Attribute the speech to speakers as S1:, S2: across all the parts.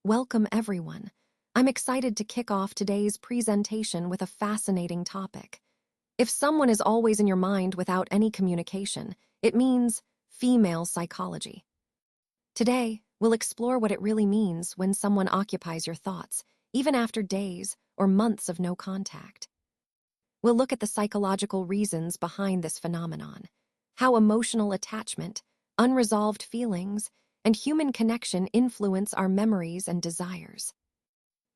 S1: Welcome, everyone. I'm excited to kick off today's presentation with a fascinating topic. If someone is always in your mind without any communication, it means female psychology. Today, we'll explore what it really means when someone occupies your thoughts, even after days or months of no contact. We'll look at the psychological reasons behind this phenomenon, how emotional attachment, unresolved feelings, and human connection influence our memories and desires.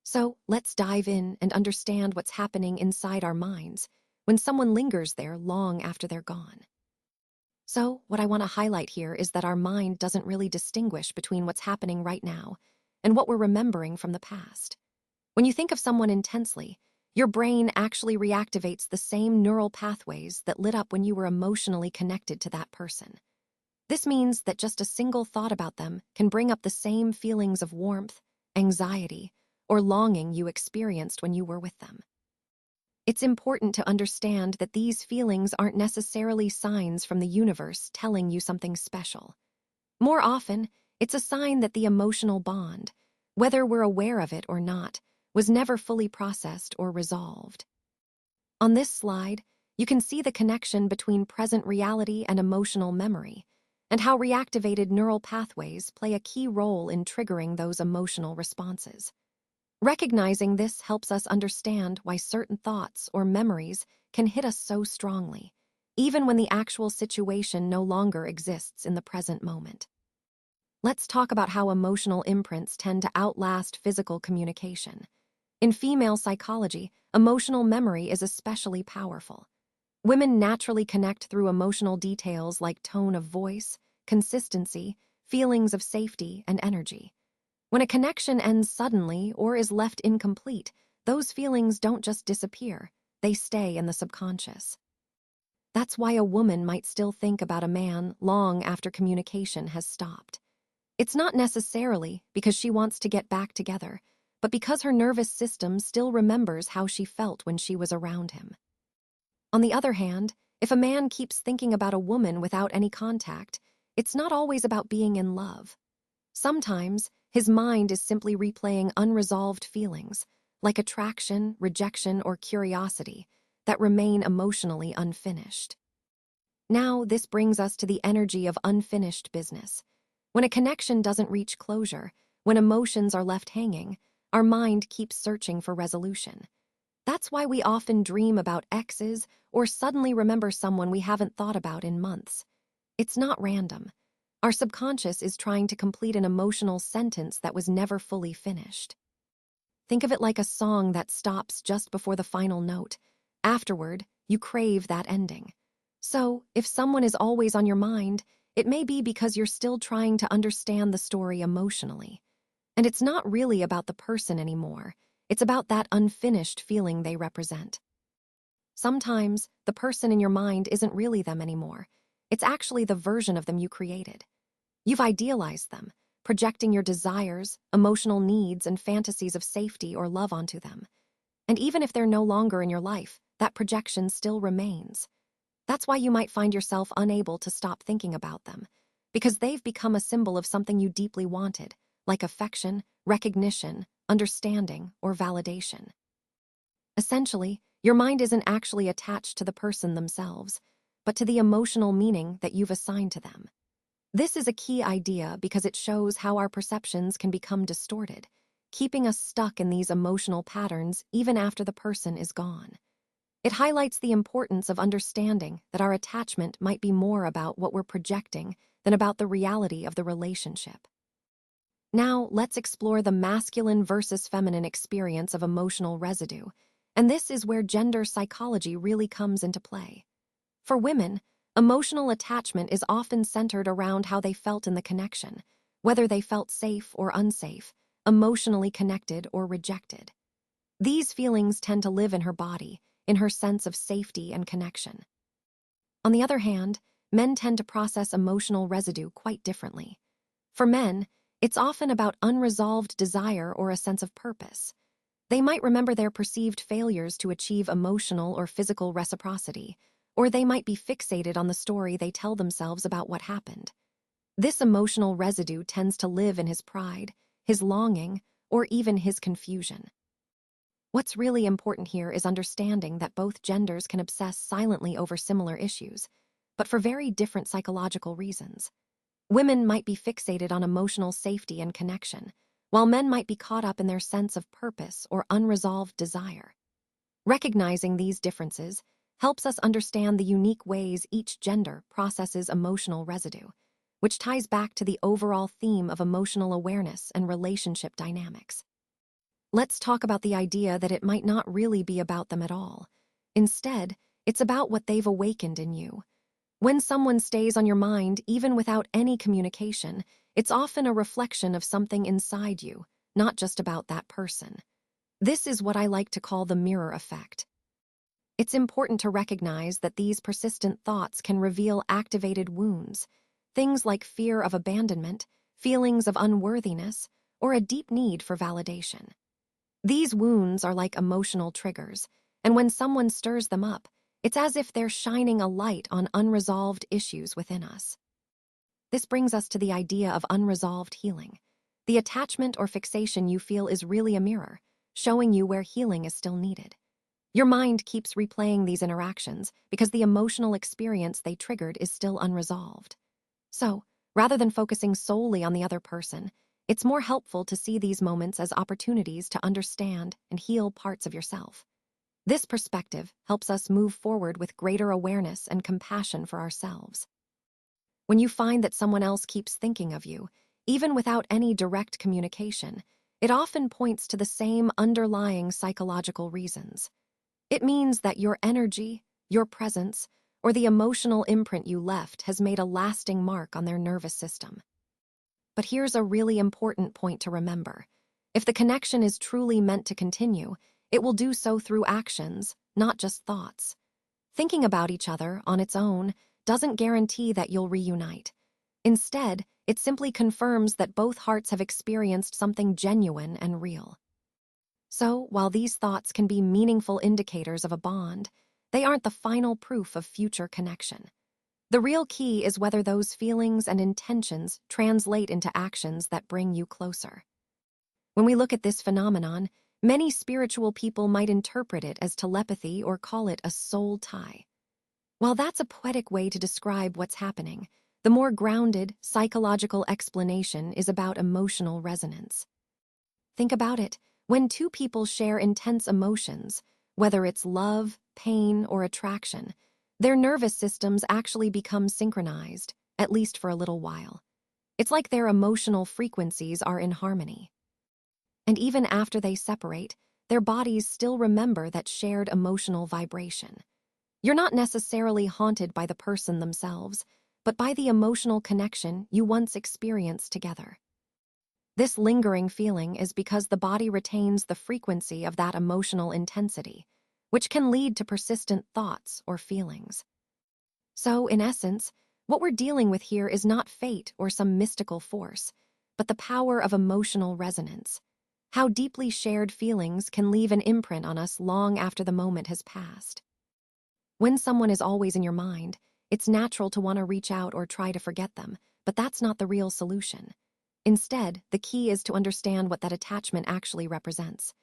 S1: So, let's dive in and understand what's happening inside our minds when someone lingers there long after they're gone. So, what I want to highlight here is that our mind doesn't really distinguish between what's happening right now and what we're remembering from the past. When you think of someone intensely, your brain actually reactivates the same neural pathways that lit up when you were emotionally connected to that person. This means that just a single thought about them can bring up the same feelings of warmth, anxiety, or longing you experienced when you were with them. It's important to understand that these feelings aren't necessarily signs from the universe telling you something special. More often, it's a sign that the emotional bond, whether we're aware of it or not, was never fully processed or resolved. On this slide, you can see the connection between present reality and emotional memory, and how reactivated neural pathways play a key role in triggering those emotional responses. Recognizing this helps us understand why certain thoughts or memories can hit us so strongly, even when the actual situation no longer exists in the present moment. Let's talk about how emotional imprints tend to outlast physical communication. In female psychology, emotional memory is especially powerful. Women naturally connect through emotional details like tone of voice, consistency, feelings of safety, and energy. When a connection ends suddenly or is left incomplete, those feelings don't just disappear, they stay in the subconscious. That's why a woman might still think about a man long after communication has stopped. It's not necessarily because she wants to get back together, but because her nervous system still remembers how she felt when she was around him. On the other hand, if a man keeps thinking about a woman without any contact, it's not always about being in love. Sometimes, his mind is simply replaying unresolved feelings, like attraction, rejection, or curiosity, that remain emotionally unfinished. Now, this brings us to the energy of unfinished business. When a connection doesn't reach closure, when emotions are left hanging, our mind keeps searching for resolution. That's why we often dream about exes or suddenly remember someone we haven't thought about in months. It's not random. Our subconscious is trying to complete an emotional sentence that was never fully finished. Think of it like a song that stops just before the final note. Afterward, you crave that ending. So, if someone is always on your mind, it may be because you're still trying to understand the story emotionally. And it's not really about the person anymore. It's about that unfinished feeling they represent. Sometimes, the person in your mind isn't really them anymore. It's actually the version of them you created. You've idealized them, projecting your desires, emotional needs, and fantasies of safety or love onto them. And even if they're no longer in your life, that projection still remains. That's why you might find yourself unable to stop thinking about them, because they've become a symbol of something you deeply wanted, like affection, recognition, understanding, or validation. Essentially, your mind isn't actually attached to the person themselves, but to the emotional meaning that you've assigned to them. This is a key idea because it shows how our perceptions can become distorted, keeping us stuck in these emotional patterns even after the person is gone. It highlights the importance of understanding that our attachment might be more about what we're projecting than about the reality of the relationship. Now, let's explore the masculine versus feminine experience of emotional residue, and this is where gender psychology really comes into play. For women, emotional attachment is often centered around how they felt in the connection, whether they felt safe or unsafe, emotionally connected or rejected. These feelings tend to live in her body, in her sense of safety and connection. On the other hand, men tend to process emotional residue quite differently. For men, it's often about unresolved desire or a sense of purpose. They might remember their perceived failures to achieve emotional or physical reciprocity, or they might be fixated on the story they tell themselves about what happened. This emotional residue tends to live in his pride, his longing, or even his confusion. What's really important here is understanding that both genders can obsess silently over similar issues, but for very different psychological reasons. Women might be fixated on emotional safety and connection, while men might be caught up in their sense of purpose or unresolved desire. Recognizing these differences helps us understand the unique ways each gender processes emotional residue, which ties back to the overall theme of emotional awareness and relationship dynamics. Let's talk about the idea that it might not really be about them at all. Instead, it's about what they've awakened in you. When someone stays on your mind, even without any communication, it's often a reflection of something inside you, not just about that person. This is what I like to call the mirror effect. It's important to recognize that these persistent thoughts can reveal activated wounds, things like fear of abandonment, feelings of unworthiness, or a deep need for validation. These wounds are like emotional triggers, and when someone stirs them up, it's as if they're shining a light on unresolved issues within us. This brings us to the idea of unresolved healing. The attachment or fixation you feel is really a mirror, showing you where healing is still needed. Your mind keeps replaying these interactions because the emotional experience they triggered is still unresolved. So, rather than focusing solely on the other person, it's more helpful to see these moments as opportunities to understand and heal parts of yourself. This perspective helps us move forward with greater awareness and compassion for ourselves. When you find that someone else keeps thinking of you, even without any direct communication, it often points to the same underlying psychological reasons. It means that your energy, your presence, or the emotional imprint you left has made a lasting mark on their nervous system. But here's a really important point to remember. If the connection is truly meant to continue, it will do so through actions, not just thoughts. Thinking about each other on its own doesn't guarantee that you'll reunite. Instead, it simply confirms that both hearts have experienced something genuine and real. So, while these thoughts can be meaningful indicators of a bond, they aren't the final proof of future connection. The real key is whether those feelings and intentions translate into actions that bring you closer. When we look at this phenomenon, many spiritual people might interpret it as telepathy or call it a soul tie. While that's a poetic way to describe what's happening, the more grounded, psychological explanation is about emotional resonance. Think about it. When two people share intense emotions, whether it's love, pain, or attraction, their nervous systems actually become synchronized, at least for a little while. It's like their emotional frequencies are in harmony. And even after they separate, their bodies still remember that shared emotional vibration. You're not necessarily haunted by the person themselves, but by the emotional connection you once experienced together. This lingering feeling is because the body retains the frequency of that emotional intensity, which can lead to persistent thoughts or feelings. So, in essence, what we're dealing with here is not fate or some mystical force, but the power of emotional resonance. How deeply shared feelings can leave an imprint on us long after the moment has passed. When someone is always in your mind, it's natural to want to reach out or try to forget them, but that's not the real solution. Instead, the key is to understand what that attachment actually represents.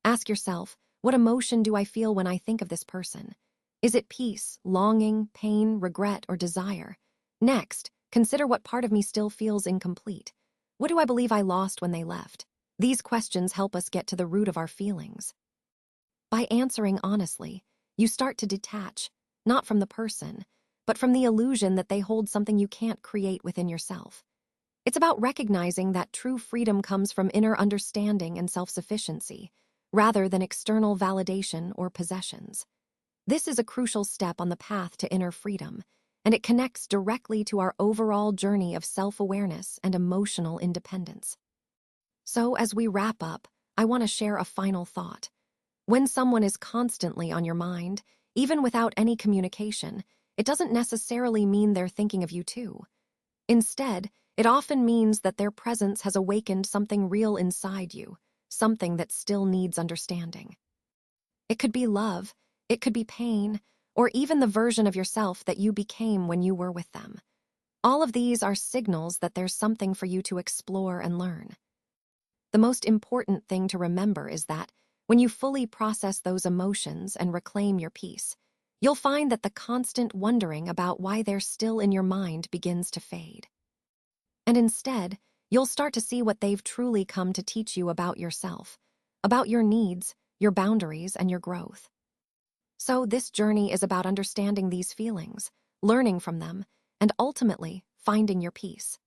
S1: Ask yourself, what emotion do I feel when I think of this person? Is it peace, longing, pain, regret, or desire? Next, consider what part of me still feels incomplete. What do I believe I lost when they left? These questions help us get to the root of our feelings. By answering honestly, you start to detach, not from the person, but from the illusion that they hold something you can't create within yourself. It's about recognizing that true freedom comes from inner understanding and self-sufficiency, rather than external validation or possessions. This is a crucial step on the path to inner freedom, and it connects directly to our overall journey of self-awareness and emotional independence. So, as we wrap up, I want to share a final thought. When someone is constantly on your mind, even without any communication, it doesn't necessarily mean they're thinking of you too. Instead, it often means that their presence has awakened something real inside you, something that still needs understanding. It could be love, it could be pain, or even the version of yourself that you became when you were with them. All of these are signals that there's something for you to explore and learn. The most important thing to remember is that when you fully process those emotions and reclaim your peace, you'll find that the constant wondering about why they're still in your mind begins to fade. And instead, you'll start to see what they've truly come to teach you about yourself, about your needs, your boundaries, and your growth. So this journey is about understanding these feelings, learning from them, and ultimately finding your peace.